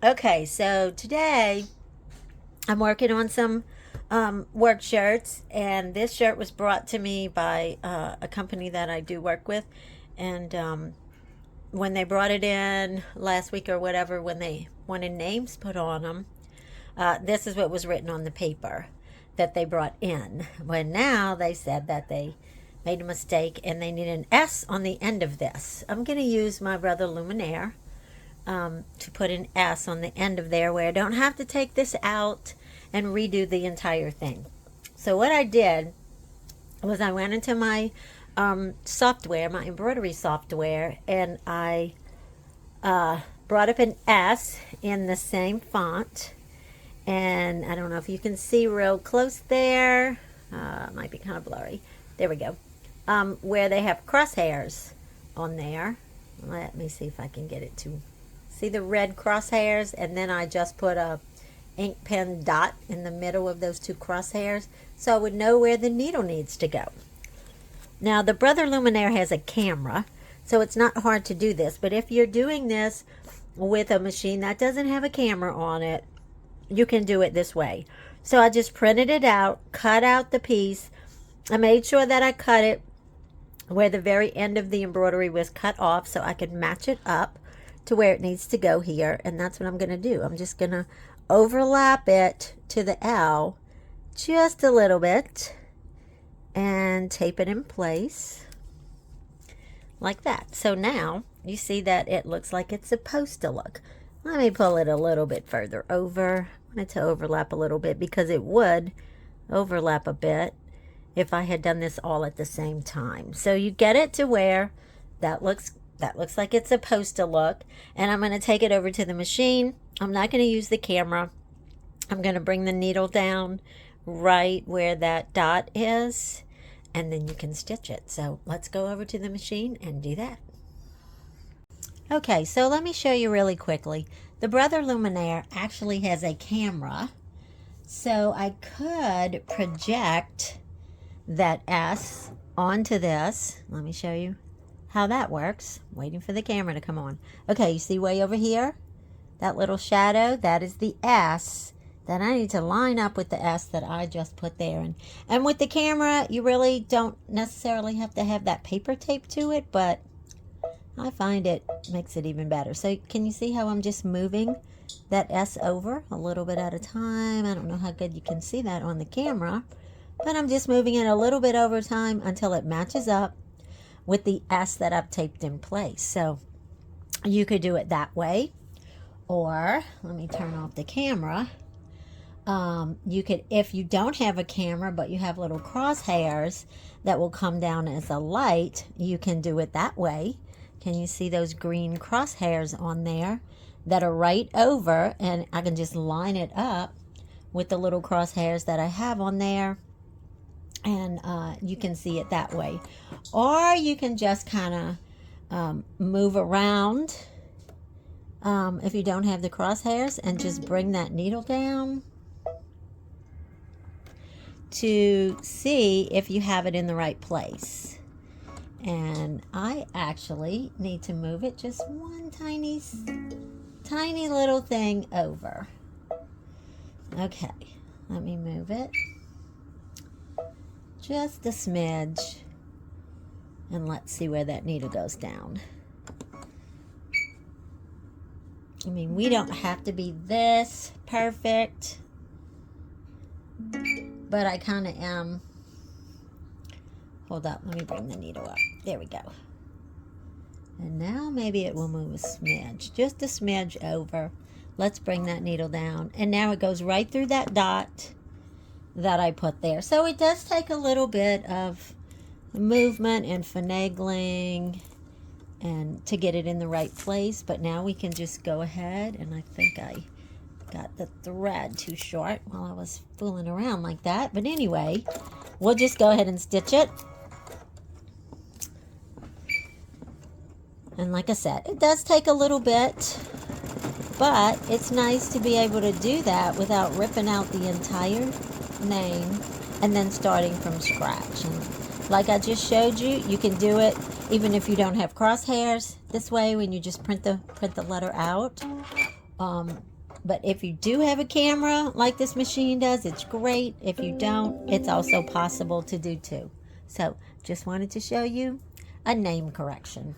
Okay, so today I'm working on some work shirts, and this shirt was brought to me by a company that I do work with. And when they brought it in last week or whatever, when they wanted names put on them, this is what was written on the paper that they brought in. When now they said that they made a mistake and they need an S on the end of this. I'm going to use my brother Luminaire to put an S on the end of there where I don't have to take this out and redo the entire thing. So what I did was I went into my software, my embroidery software, and I brought up an S in the same font. And I don't know if you can see real close there. It might be kind of blurry. There we go. Where they have crosshairs on there. Let me see if I can get it to see the red crosshairs, and then I just put a ink pen dot in the middle of those two crosshairs so I would know where the needle needs to go. Now the Brother Luminaire has a camera, so it's not hard to do this, but if you're doing this with a machine that doesn't have a camera on it, you can do it this way. So I just printed it out, cut out the piece. I made sure that I cut it where the very end of the embroidery was cut off so I could match it up to where it needs to go here, and that's what I'm going to do. I'm just going to overlap it to the L just a little bit and tape it in place like that. So now you see that it looks like it's supposed to look. Let me pull it a little bit further over. I want it to overlap a little bit because it would overlap a bit if I had done this all at the same time. So you get it to where that looks like it's supposed to look. And I'm going to take it over to the machine. I'm not going to use the camera. I'm going to bring the needle down right where that dot is, and then you can stitch it. So let's go over to the machine and do that. Okay, so let me show you really quickly. The Brother Luminaire actually has a camera, so I could project that S onto this. Let me show you how that works. Waiting for the camera to come on. Okay, you see way over here? That little shadow, that is the S that I need to line up with the S that I just put there. And with the camera, you really don't necessarily have to have that paper tape to it, but I find it makes it even better. So can you see how I'm just moving that S over a little bit at a time? I don't know how good you can see that on the camera, but I'm just moving it a little bit over time until it matches up with the S that I've taped in place. So you could do it that way, or let me turn off the camera. You could, if you don't have a camera but you have little crosshairs that will come down as a light, you can do it that way. Can you see those green crosshairs on there that are right over, and I can just line it up with the little crosshairs that I have on there, and you can see it that way. Or you can just kind of move around if you don't have the crosshairs, and just bring that needle down to see if you have it in the right place. And I actually need to move it just one tiny little thing over. Okay, let me move it just a smidge, and let's see where that needle goes down. I mean, we don't have to be this perfect, but I kind of am. Hold up, let me bring the needle up. There we go. And now maybe it will move a smidge, just a smidge over. Let's bring that needle down. And now it goes right through that dot that I put there. So it does take a little bit of movement and finagling and to get it in the right place. But now we can just go ahead, and I think I got the thread too short while I was fooling around like that. But anyway, we'll just go ahead and stitch it. And like I said, it does take a little bit, but it's nice to be able to do that without ripping out the entire name and then starting from scratch. And like I just showed you, you can do it even if you don't have crosshairs this way, when you just print the letter out. But if you do have a camera like this machine does, it's great. If you don't, it's also possible to do too. So just wanted to show you a name correction.